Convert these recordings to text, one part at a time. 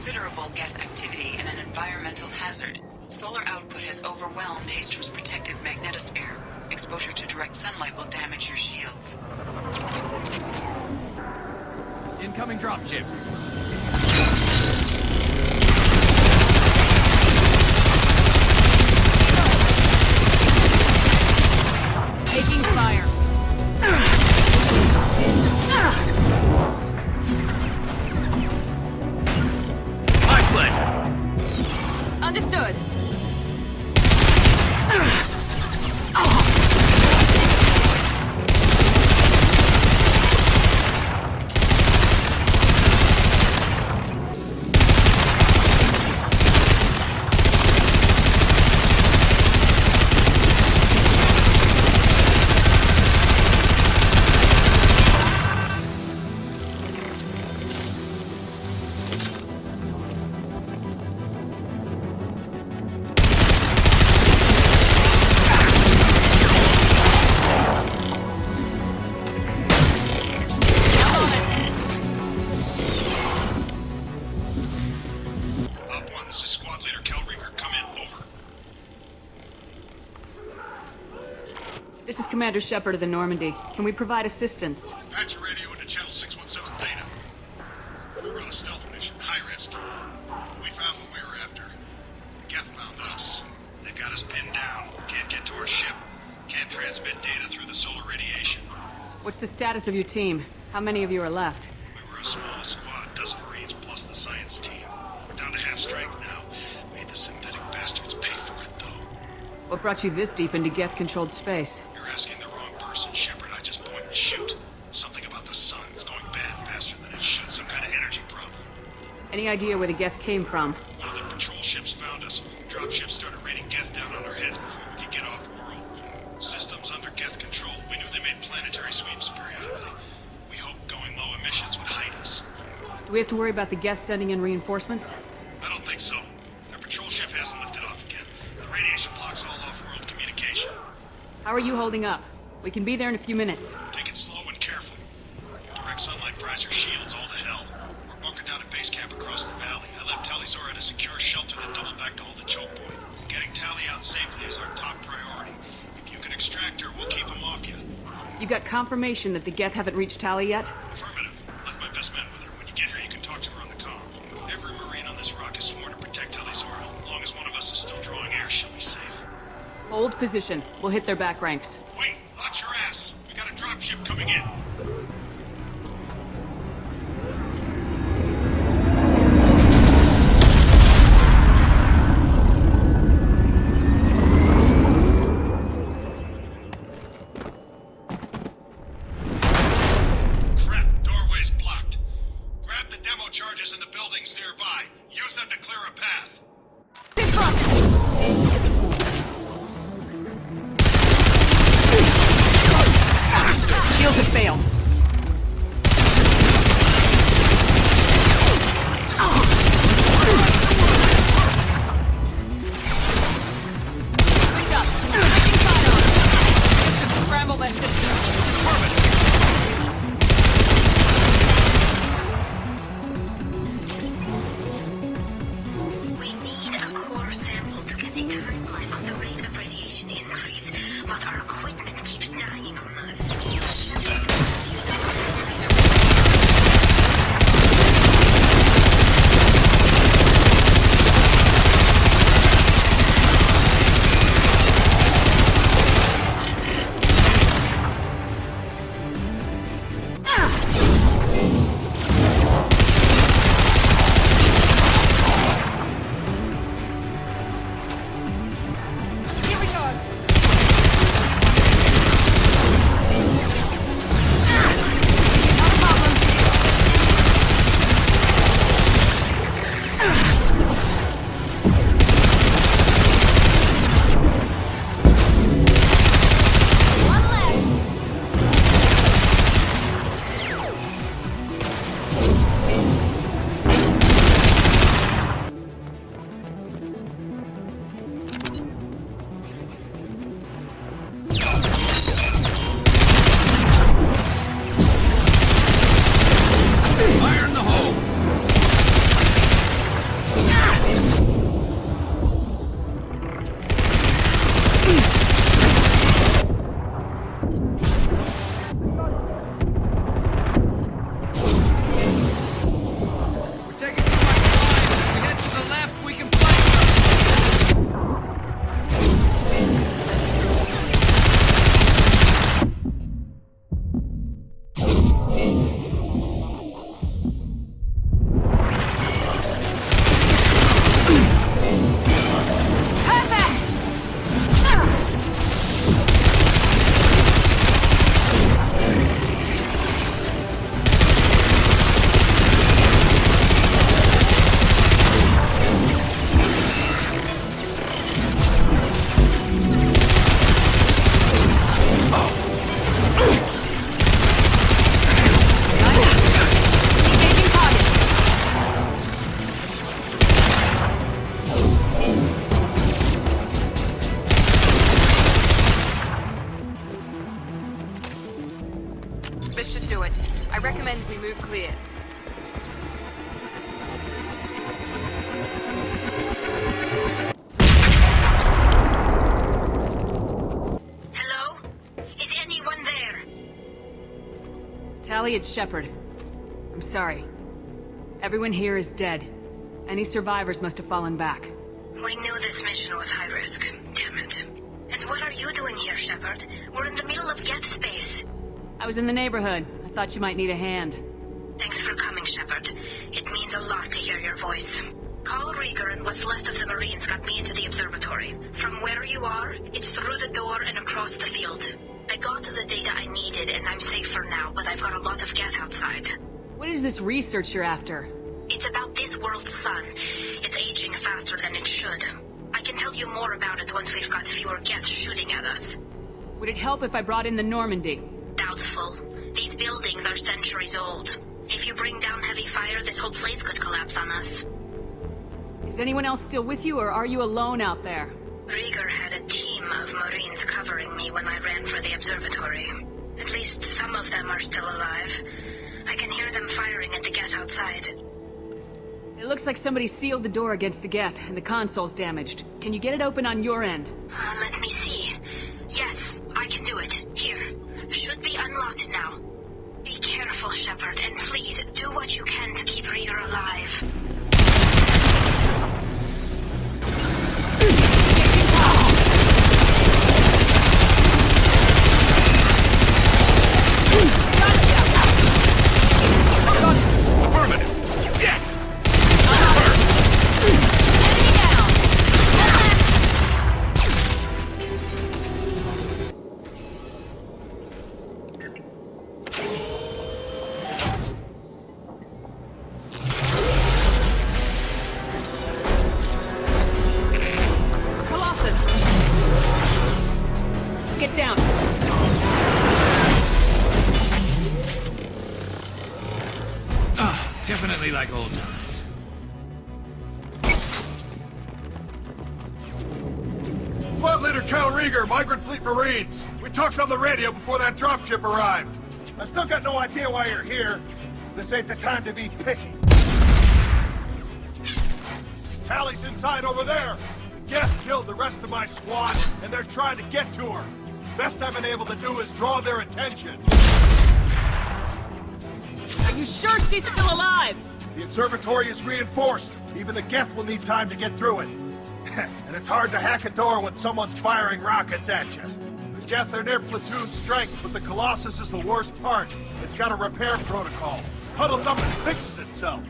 considerable Geth activity and an environmental hazard. Solar output has overwhelmed Hastrom's protective magnetosphere. Exposure to direct sunlight will damage your shields. Incoming dropship. Taking fire. My pleasure. Understood. This is Commander Shepard of the Normandy. Can we provide assistance? Patch your radio into channel 617 Theta. We're on a stealth mission, high risk. We found what we were after. Geth found us. They've got us pinned down. Can't get to our ship. Can't transmit data through the solar radiation. What's the status of your team? How many of you are left? We were a small squad, dozen Marines plus the science team. We're down to half strength now. Made the synthetic bastards pay for it, though. What brought you this deep into Geth-controlled space? You're asking the wrong person, Shepard. I just point and shoot. Something about the sun. It's going bad faster than it should. Some kind of energy problem. Any idea where the Geth came from? One of the patrol ships found us. Dropships started raining Geth down on our heads before we could get off world. Systems under Geth control. We knew they made planetary sweeps periodically. We hoped going low emissions would hide us. Do we have to worry about the Geth sending in reinforcements? I don't think so. Their patrol ship hasn't lifted off again. The radiation blocks all off-world communication. How are you holding up? We can be there in a few minutes. Take it slow and careful. Direct sunlight fries your shields all to hell. We're bunkered down at base camp across the valley. I left Tali at a secure shelter that doubled back to hold the choke point. Getting Tali out safely is our top priority. If you can extract her, we'll keep them off you. You got confirmation that the Geth haven't reached Tali yet? Affirmative. Left my best men with her. When you get here, you can talk to her on the comm. Every Marine on this rock is sworn to protect Tali As long as one of us is still drawing air, she'll be safe. Hold position. We'll hit their back ranks. Wait, watch your ass. We got a dropship coming in. Crap, doorway's blocked. Grab the demo charges in the buildings nearby. Use them to clear a path. Move clear. Hello? Is anyone there? Tali, it's Shepard. I'm sorry. Everyone here is dead. Any survivors must have fallen back. We knew this mission was high risk. Damn it. And what are you doing here, Shepard? We're in the middle of Geth space. I was in the neighborhood. I thought you might need a hand. Thanks for coming, Shepard. It means a lot to hear your voice. Call Rieger and what's left of the Marines got me into the observatory. From where you are, it's through the door and across the field. I got the data I needed and I'm safe for now, but I've got a lot of Geth outside. What is this research you're after? It's about this world's sun. It's aging faster than it should. I can tell you more about it once we've got fewer Geth shooting at us. Would it help if I brought in the Normandy? Doubtful. These buildings are centuries old. If you bring down heavy fire, this whole place could collapse on us. Is anyone else still with you, or are you alone out there? Rieger had a team of Marines covering me when I ran for the observatory. At least some of them are still alive. I can hear them firing at the Geth outside. It looks like somebody sealed the door against the Geth, and the console's damaged. Can you get it open on your end? Let me see. Yes, I can do it. Here. Should be unlocked now. Be careful, Shepard, and please do what you can to keep Rieger alive. Affirmative. Yes! Enemy down! Colossus! Get down! Definitely like old times. Squad Leader Cal Rieger, Migrant Fleet Marines. We talked on the radio before that dropship arrived. I still got no idea why you're here. This ain't the time to be picky. Tali's inside over there. The Geth killed the rest of my squad, and they're trying to get to her. Best I've been able to do is draw their attention. Are you sure she's still alive? The observatory is reinforced. Even the Geth will need time to get through it. And it's hard to hack a door when someone's firing rockets at you. The Geth are near platoon strength, but the Colossus is the worst part. It's got a repair protocol. Huddles up and fixes itself.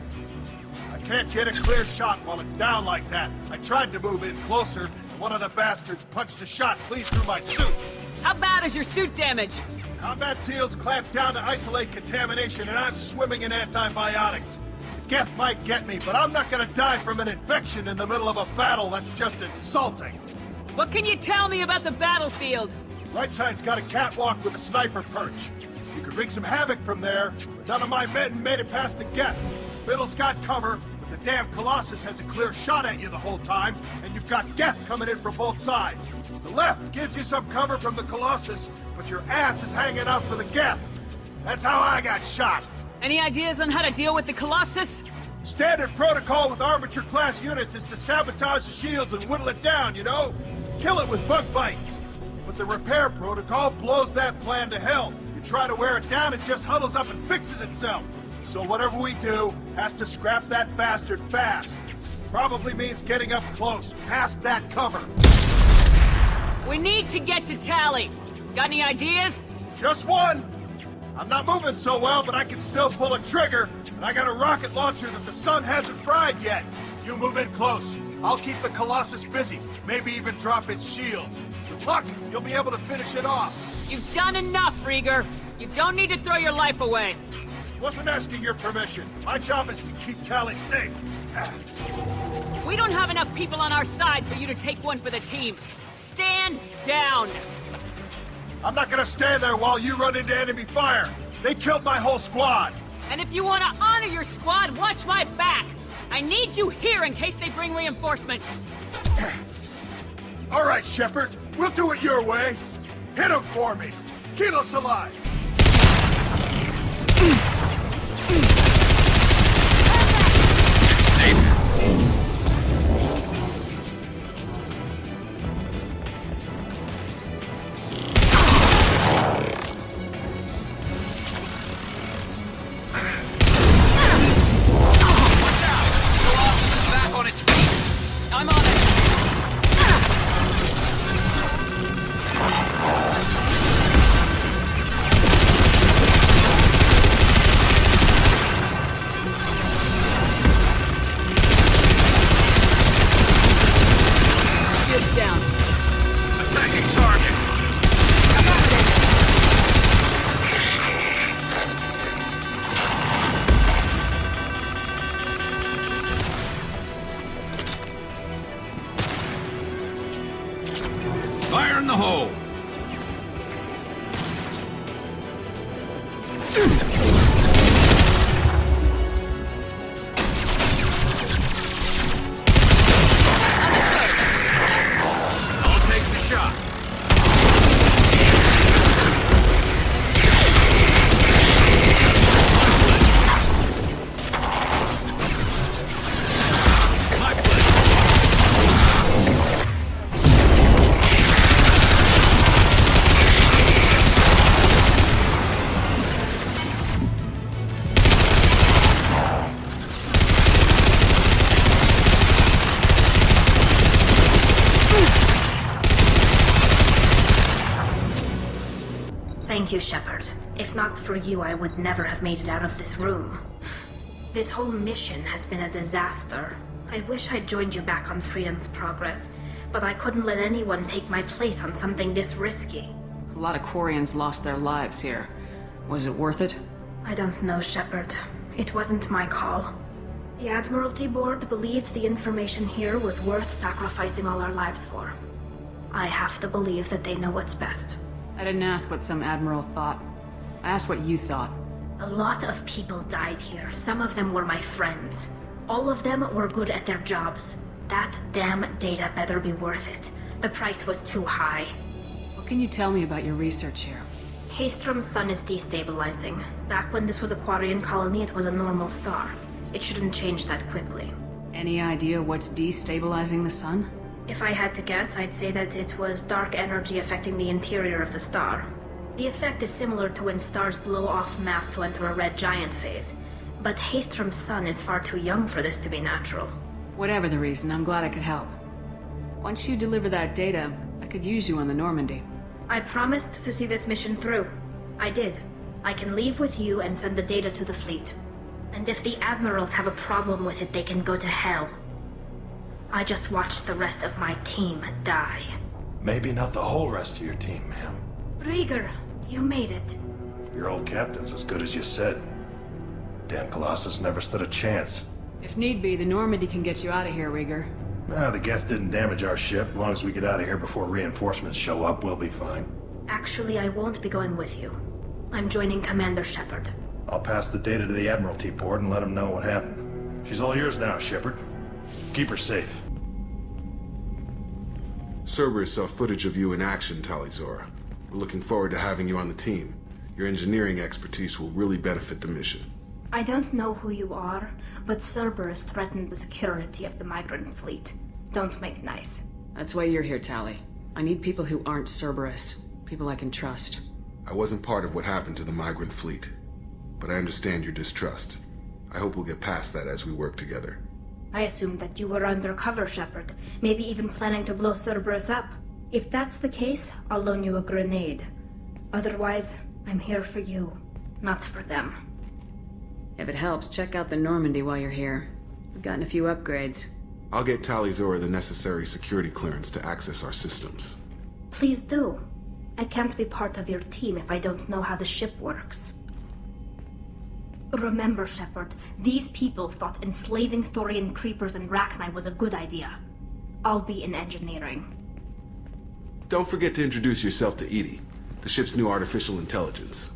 I can't get a clear shot while it's down like that. I tried to move in closer, and one of the bastards punched a shot clean through my suit. How bad is your suit damage? Combat SEALs clamped down to isolate contamination, and I'm swimming in antibiotics. The Geth might get me, but I'm not gonna die from an infection in the middle of a battle. That's just insulting. What can you tell me about the battlefield? Right side's got a catwalk with a sniper perch. You could wreak some havoc from there, but none of my men made it past the Geth. Middle's got cover, but the damn Colossus has a clear shot at you the whole time, and you've got Geth coming in from both sides. The left gives you some cover from the Colossus, but your ass is hanging out for the Geth. That's how I got shot. Any ideas on how to deal with the Colossus? Standard protocol with armature-class units is to sabotage the shields and whittle it down, you know? Kill it with bug bites. But the repair protocol blows that plan to hell. You try to wear it down, it just huddles up and fixes itself. So whatever we do has to scrap that bastard fast. Probably means getting up close, past that cover. We need to get to Tali. Got any ideas? Just one. I'm not moving so well, but I can still pull a trigger. And I got a rocket launcher that the sun hasn't fried yet. You move in close. I'll keep the Colossus busy. Maybe even drop its shields. With luck, you'll be able to finish it off. You've done enough, Rieger. You don't need to throw your life away. Wasn't asking your permission. My job is to keep Tali safe. We don't have enough people on our side for you to take one for the team. Stand down. I'm not gonna stand there while you run into enemy fire. They killed my whole squad. And if you want to honor your squad, watch my back. I need you here in case they bring reinforcements. All right, Shepard. We'll do it your way. Hit him for me. Keep us alive. Target down. Attacking target. Fire in the hole. I'll take the shot. My pleasure. Thank you, Shepard. If not for you, I would never have made it out of this room. This whole mission has been a disaster. I wish I'd joined you back on Freedom's Progress, but I couldn't let anyone take my place on something this risky. A lot of Quarians lost their lives here. Was it worth it? I don't know, Shepard. It wasn't my call. The Admiralty Board believed the information here was worth sacrificing all our lives for. I have to believe that they know what's best. I didn't ask what some admiral thought. I asked what you thought. A lot of people died here. Some of them were my friends. All of them were good at their jobs. That damn data better be worth it. The price was too high. What can you tell me about your research here? Haestrom's sun is destabilizing. Back when this was a Quarian colony, it was a normal star. It shouldn't change that quickly. Any idea what's destabilizing the sun? If I had to guess, I'd say that it was dark energy affecting the interior of the star. The effect is similar to when stars blow off mass to enter a red giant phase. But Haestrom's sun is far too young for this to be natural. Whatever the reason, I'm glad I could help. Once you deliver that data, I could use you on the Normandy. I promised to see this mission through. I did. I can leave with you and send the data to the fleet. And if the admirals have a problem with it, they can go to hell. I just watched the rest of my team die. Maybe not the whole rest of your team, ma'am. Rieger, you made it. Your old captain's as good as you said. Damn Colossus never stood a chance. If need be, the Normandy can get you out of here, Rieger. The Geth didn't damage our ship. As long as we get out of here before reinforcements show up, we'll be fine. Actually, I won't be going with you. I'm joining Commander Shepard. I'll pass the data to the Admiralty Board and let them know what happened. She's all yours now, Shepard. Keep her safe. Cerberus saw footage of you in action, Tali. We're looking forward to having you on the team. Your engineering expertise will really benefit the mission. I don't know who you are, but Cerberus threatened the security of the migrant fleet. Don't make nice. That's why you're here, Tali. I need people who aren't Cerberus. People I can trust. I wasn't part of what happened to the migrant fleet, but I understand your distrust. I hope we'll get past that as we work together. I assumed that you were undercover, Shepard. Maybe even planning to blow Cerberus up. If that's the case, I'll loan you a grenade. Otherwise, I'm here for you, not for them. If it helps, check out the Normandy while you're here. We've gotten a few upgrades. I'll get Tali the necessary security clearance to access our systems. Please do. I can't be part of your team if I don't know how the ship works. Remember, Shepard, these people thought enslaving Thorian creepers and Rachni was a good idea. I'll be in engineering. Don't forget to introduce yourself to Edie, the ship's new artificial intelligence.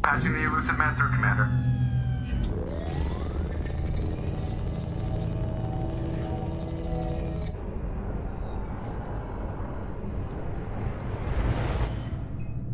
Passing the elusive man through, Commander.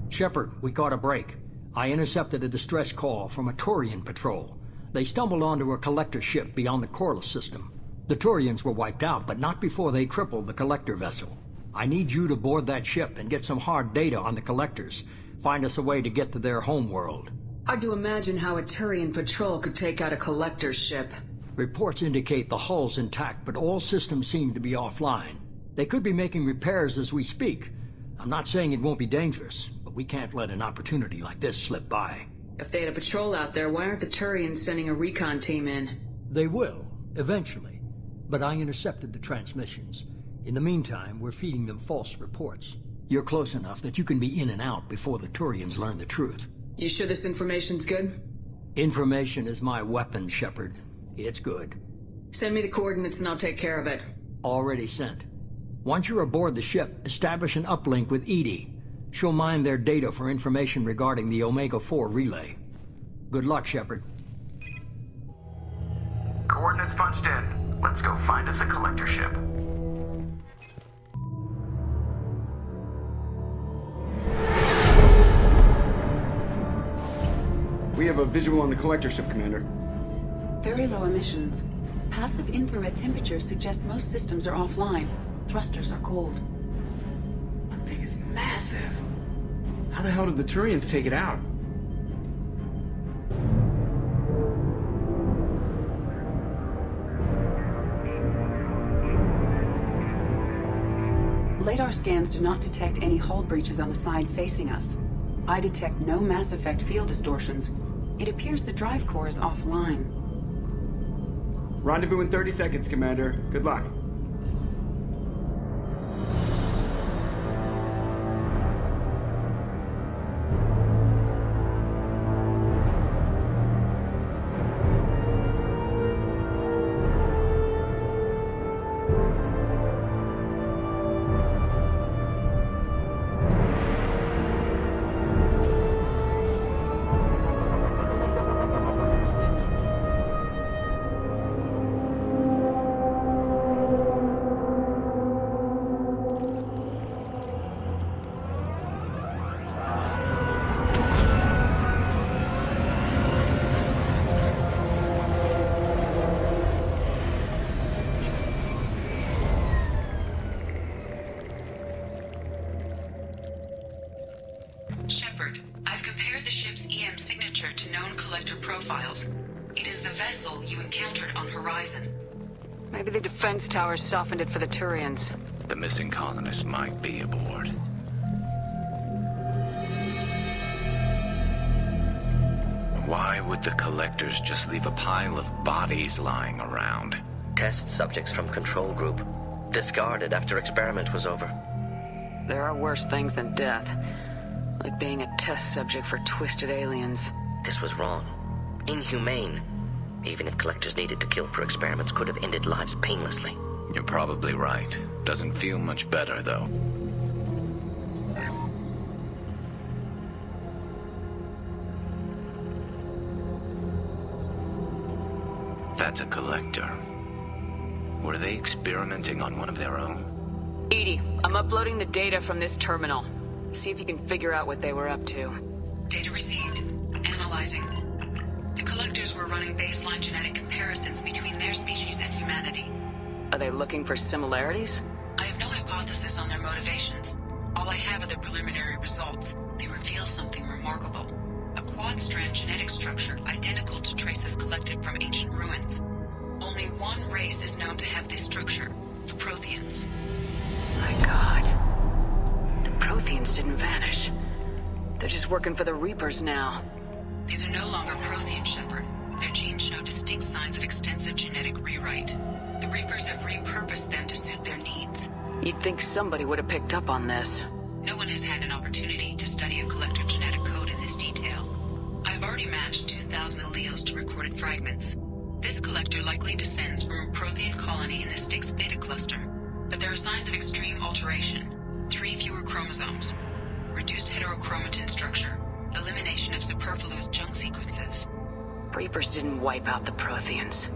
Shepard, we caught a break. I intercepted a distress call from a Turian patrol. They stumbled onto a collector ship beyond the Corliss system. The Turians were wiped out, but not before they crippled the collector vessel. I need you to board that ship and get some hard data on the collectors. Find us a way to get to their homeworld. Hard to imagine how a Turian patrol could take out a collector's ship. Reports indicate the hull's intact, but all systems seem to be offline. They could be making repairs as we speak. I'm not saying it won't be dangerous, but we can't let an opportunity like this slip by. If they had a patrol out there, why aren't the Turians sending a recon team in? They will, eventually. But I intercepted the transmissions. In the meantime, we're feeding them false reports. You're close enough that you can be in and out before the Turians learn the truth. You sure this information's good? Information is my weapon, Shepard. It's good. Send me the coordinates and I'll take care of it. Already sent. Once you're aboard the ship, establish an uplink with Edie. She'll mine their data for information regarding the Omega-4 relay. Good luck, Shepard. Coordinates punched in. Let's go find us a collector ship. We have a visual on the collector ship, Commander. Very low emissions. Passive infrared temperatures suggest most systems are offline. Thrusters are cold. That thing is massive. How the hell did the Turians take it out? Radar scans do not detect any hull breaches on the side facing us. I detect no Mass Effect field distortions. It appears the drive core is offline. Rendezvous in 30 seconds, Commander. Good luck. Shepard, I've compared the ship's EM signature to known collector profiles. It is the vessel you encountered on Horizon. Maybe the defense towers softened it for the Turians. The missing colonists might be aboard. Why would the collectors just leave a pile of bodies lying around? Test subjects from control group. Discarded after experiment was over. There are worse things than death. Like being a test subject for twisted aliens. This was wrong. Inhumane. Even if collectors needed to kill for experiments, could have ended lives painlessly. You're probably right. Doesn't feel much better, though. That's a collector. Were they experimenting on one of their own? Edie, I'm uploading the data from this terminal. See if you can figure out what they were up to. Data received. Analyzing. The collectors were running baseline genetic comparisons between their species and humanity. Are they looking for similarities? I have no hypothesis on their motivations. All I have are the preliminary results. They reveal something remarkable. A quad-strand genetic structure identical to traces collected from ancient ruins. Only one race is known to have this structure, the Protheans. My God. The Protheans didn't vanish. They're just working for the Reapers now. These are no longer Prothean, Shepard. Their genes show distinct signs of extensive genetic rewrite. The Reapers have repurposed them to suit their needs. You'd think somebody would have picked up on this. No one has had an opportunity to study a collector genetic code in this detail. I've already matched 2,000 alleles to recorded fragments. This collector likely descends from a Prothean colony in the Styx Theta cluster. But there are signs of extreme alteration. 3 fewer chromosomes. Reduced heterochromatin structure. Elimination of superfluous junk sequences. Reapers didn't wipe out the Protheans.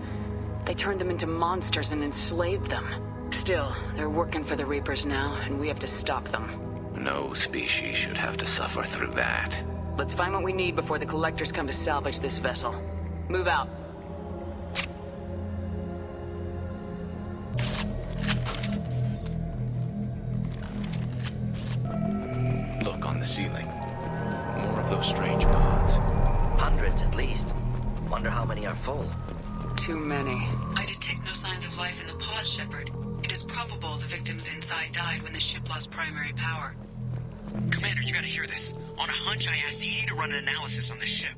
They turned them into monsters and enslaved them. Still, they're working for the Reapers now, and we have to stop them. No species should have to suffer through that. Let's find what we need before the collectors come to salvage this vessel. Move out. Look on the ceiling. More of those strange pods. Hundreds at least. Wonder how many are full. Too many. I detect no signs of life in the pod, Shepard. It is probable the victims inside died when the ship lost primary power. Commander, you gotta hear this. On a hunch, I asked Edie to run an analysis on this ship.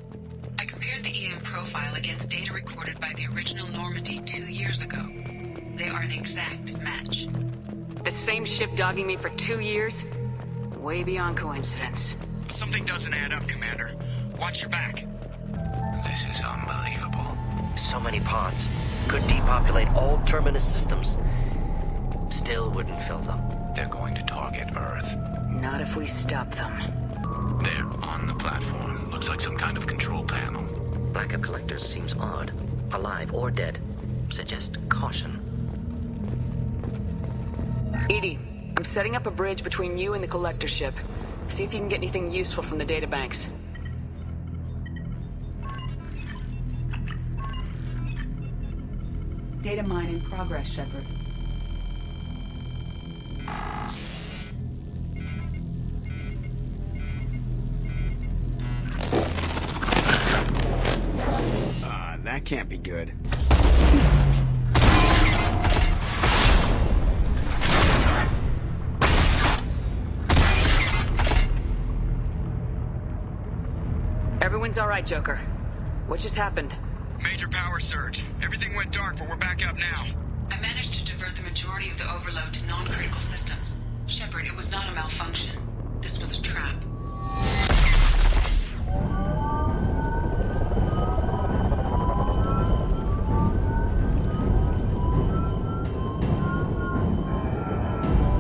I compared the EM profile against data recorded by the original Normandy 2 years ago. They are an exact match. The same ship dogging me for 2 years? Way beyond coincidence. Something doesn't add up, Commander. Watch your back. This is unbelievable. So many pods. Could depopulate all Terminus systems. Still wouldn't fill them. They're going to target Earth. Not if we stop them. They're on the platform. Looks like some kind of control panel. Lack of collectors seems odd. Alive or dead. Suggest caution. Edie, I'm setting up a bridge between you and the collector ship. See if you can get anything useful from the databanks. Data mine in progress, Shepard. That can't be good. Everyone's all right, Joker. What just happened? Major power surge. Everything went dark, but we're back up now. I managed to divert the majority of the overload to non-critical systems. Shepard, it was not a malfunction. This was a trap.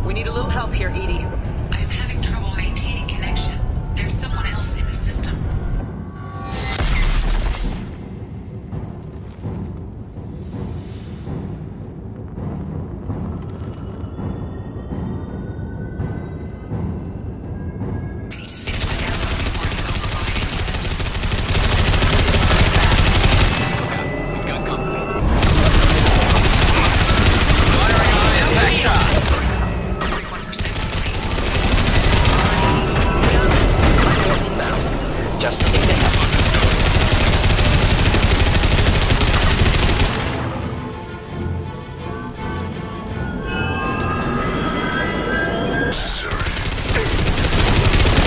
We need a little help here, Edie. I am having trouble maintaining connection. There's someone else in the system. I need to finish the download before I can override any systems. We've got company. Firing on impact shot. 41% complete. Inbound. Just releasing.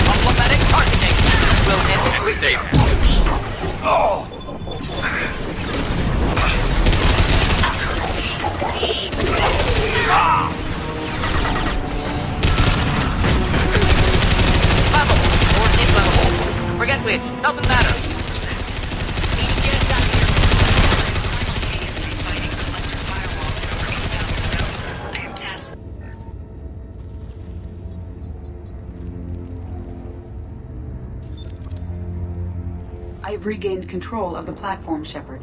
Problematic targeting. Will hit and stay there. Oh! Flammable or inflammable. Forget which. Doesn't matter. Need to get us out of here. Simultaneously fighting collector firewalls at over 8,000 nodes. I am tasked. I have regained control of the platform, Shepard.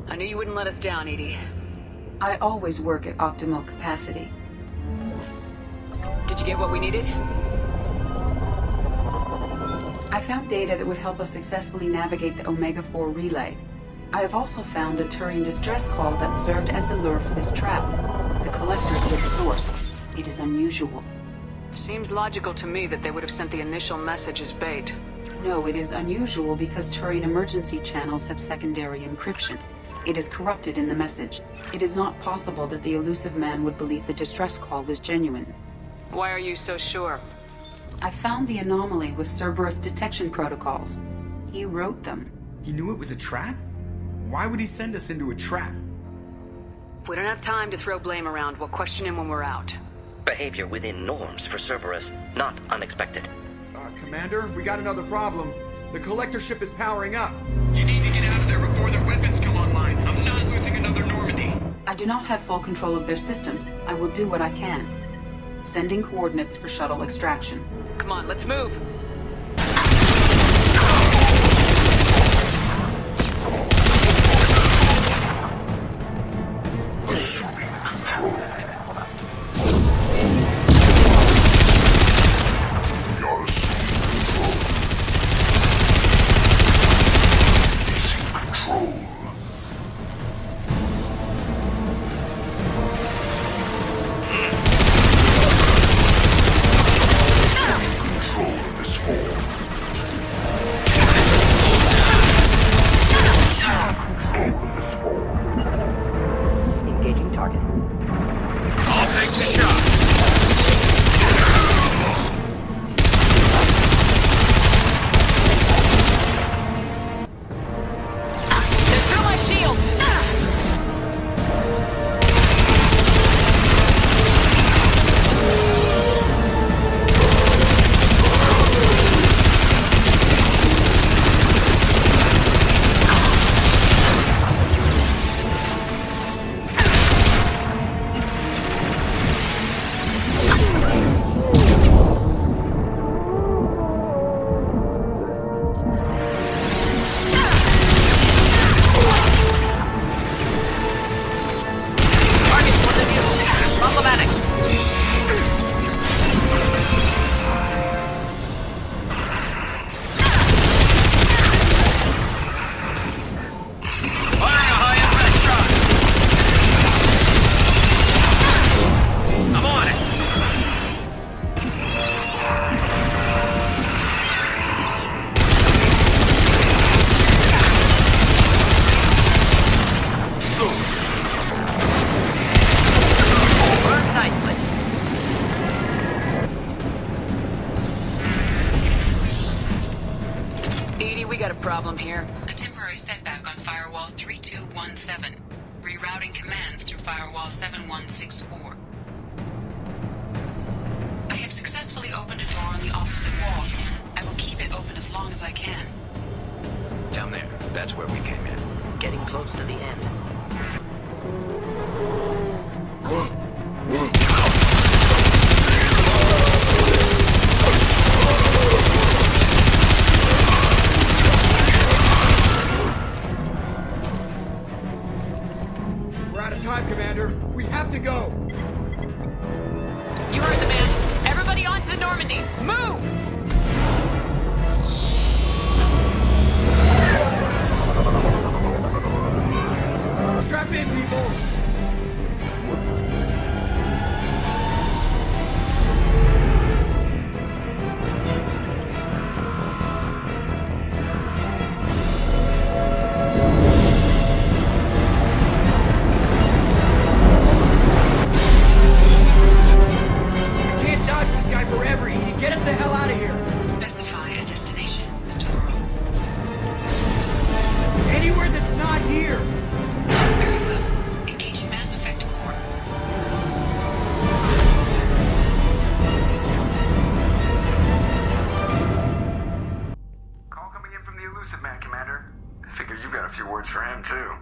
I knew you wouldn't let us down, Edie. I always work at optimal capacity. Did you get what we needed? I found data that would help us successfully navigate the Omega-4 relay. I have also found a Turian distress call that served as the lure for this trap. The collectors were the source. It is unusual. Seems logical to me that they would have sent the initial message as bait. No, it is unusual because Turian emergency channels have secondary encryption. It is corrupted in the message. It is not possible that the elusive man would believe the distress call was genuine. Why are you so sure? I found the anomaly with Cerberus detection protocols. He wrote them. He knew it was a trap? Why would he send us into a trap? We don't have time to throw blame around. We'll question him when we're out. Behavior within norms for Cerberus, not unexpected. Commander, we got another problem. The collector ship is powering up. You need to get out of there before their weapons come online. I'm not losing another Normandy. I do not have full control of their systems. I will do what I can. Sending coordinates for shuttle extraction. Come on, let's move. Assuming control. We are assuming control. Releasing control. Assuming control of this problem here? A temporary setback on Firewall 3217. Rerouting commands through Firewall 7164. I have successfully opened a door on the opposite wall. I will keep it open as long as I can. Down there. That's where we came in. Getting close to the end. We're out of time, Commander. We have to go. You heard the man. Everybody onto the Normandy. Move! Strap in, people. Work for this time. We can't dodge this guy forever, Edie. Get us the hell out of here. Specify a destination, Mr. Burrow. Anywhere that's not here. Very well. Engaging Mass Effect core. Call coming in from the Elusive Man, Commander. I figure you got a few words for him, too.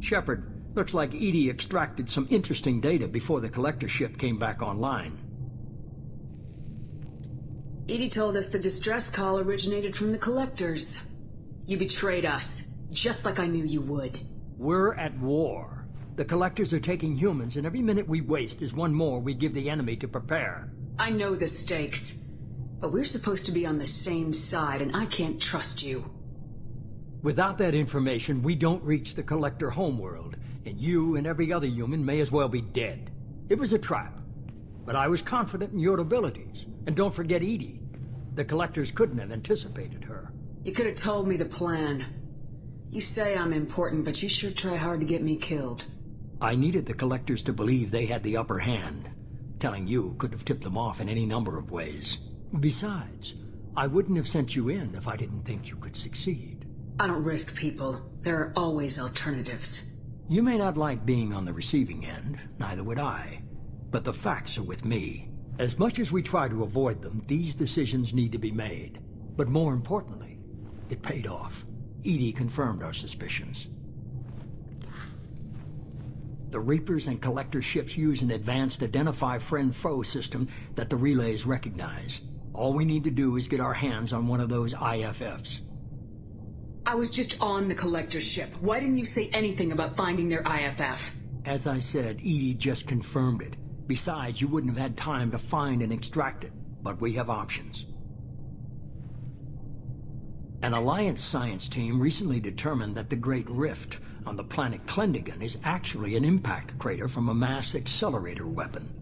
Shepard, looks like Edie extracted some interesting data before the collector ship came back online. Edie told us the distress call originated from the collectors. You betrayed us, just like I knew you would. We're at war. The collectors are taking humans, and every minute we waste is one more we give the enemy to prepare. I know the stakes, but we're supposed to be on the same side, and I can't trust you. Without that information, we don't reach the collector homeworld, and you and every other human may as well be dead. It was a trap, but I was confident in your abilities. And don't forget Edie. The collectors couldn't have anticipated her. You could have told me the plan. You say I'm important, but you sure try hard to get me killed. I needed the collectors to believe they had the upper hand. Telling you could have tipped them off in any number of ways. Besides, I wouldn't have sent you in if I didn't think you could succeed. I don't risk people. There are always alternatives. You may not like being on the receiving end, neither would I. But the facts are with me. As much as we try to avoid them, these decisions need to be made. But more importantly, it paid off. Edie confirmed our suspicions. The Reapers and Collector ships use an advanced Identify Friend-Foe system that the relays recognize. All we need to do is get our hands on one of those IFFs. I was just on the Collector ship. Why didn't you say anything about finding their IFF? As I said, Edie just confirmed it. Besides, you wouldn't have had time to find and extract it. But we have options. An Alliance science team recently determined that the Great Rift on the planet Klendigan is actually an impact crater from a mass accelerator weapon.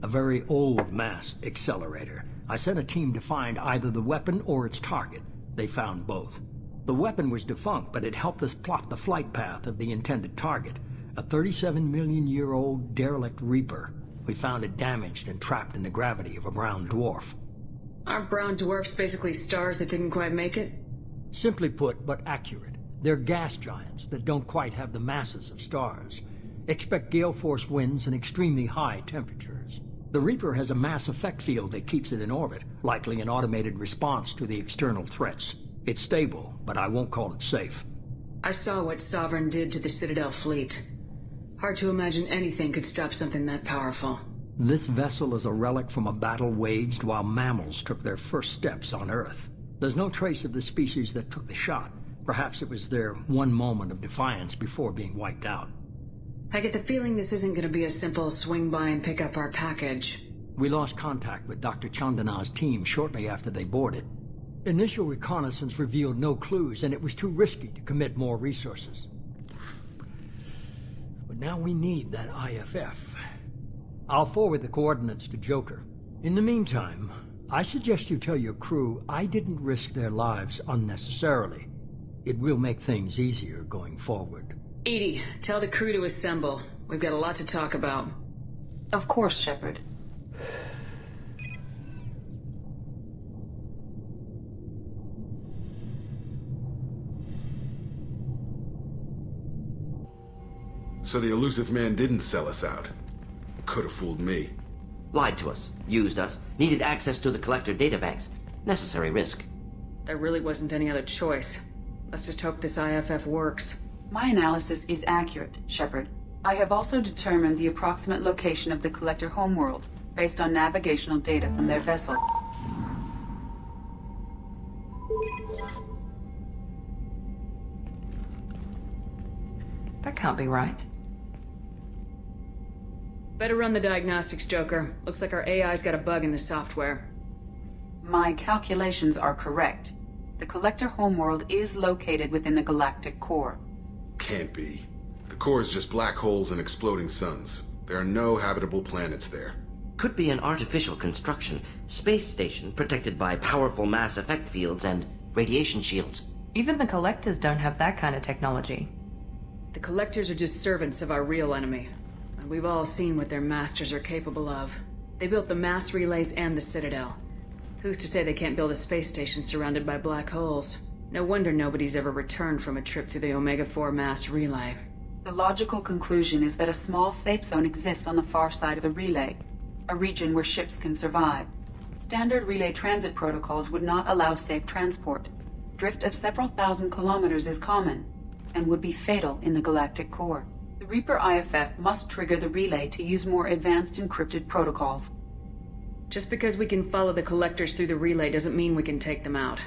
A very old mass accelerator. I sent a team to find either the weapon or its target. They found both. The weapon was defunct, but it helped us plot the flight path of the intended target, a 37-million-year-old derelict Reaper. We found it damaged and trapped in the gravity of a brown dwarf. Aren't brown dwarfs basically stars that didn't quite make it? Simply put, but accurate. They're gas giants that don't quite have the masses of stars. Expect gale force winds and extremely high temperatures. The Reaper has a mass effect field that keeps it in orbit, likely an automated response to the external threats. It's stable, but I won't call it safe. I saw what Sovereign did to the Citadel fleet. Hard to imagine anything could stop something that powerful. This vessel is a relic from a battle waged while mammals took their first steps on Earth. There's no trace of the species that took the shot. Perhaps it was their one moment of defiance before being wiped out. I get the feeling this isn't going to be a simple swing by and pick up our package. We lost contact with Dr. Chandana's team shortly after they boarded. Initial reconnaissance revealed no clues, and it was too risky to commit more resources. But now we need that IFF. I'll forward the coordinates to Joker. In the meantime, I suggest you tell your crew I didn't risk their lives unnecessarily. It will make things easier going forward. Edie, tell the crew to assemble. We've got a lot to talk about. Of course, Shepard. So the elusive man didn't sell us out. Could have fooled me. Lied to us, used us, needed access to the collector databanks. Necessary risk. There really wasn't any other choice. Let's just hope this IFF works. My analysis is accurate, Shepard. I have also determined the approximate location of the collector homeworld, based on navigational data from their vessel. That can't be right. Better run the diagnostics, Joker. Looks like our AI's got a bug in the software. My calculations are correct. The collector homeworld is located within the galactic core. Can't be. The core is just black holes and exploding suns. There are no habitable planets there. Could be an artificial construction. Space station protected by powerful mass effect fields and radiation shields. Even the Collectors don't have that kind of technology. The Collectors are just servants of our real enemy. And we've all seen what their masters are capable of. They built the mass relays and the Citadel. Who's to say they can't build a space station surrounded by black holes? No wonder nobody's ever returned from a trip through the Omega-4 mass relay. The logical conclusion is that a small safe zone exists on the far side of the relay, a region where ships can survive. Standard relay transit protocols would not allow safe transport. Drift of several thousand kilometers is common, and would be fatal in the galactic core. The Reaper IFF must trigger the relay to use more advanced encrypted protocols. Just because we can follow the Collectors through the relay doesn't mean we can take them out.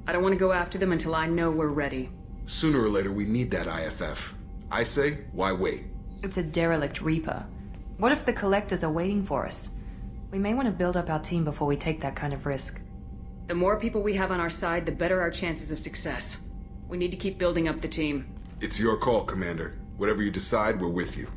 I don't want to go after them until I know we're ready. Sooner or later, we need that IFF. I say, why wait? It's a derelict Reaper. What if the Collectors are waiting for us? We may want to build up our team before we take that kind of risk. The more people we have on our side, the better our chances of success. We need to keep building up the team. It's your call, Commander. Whatever you decide, we're with you.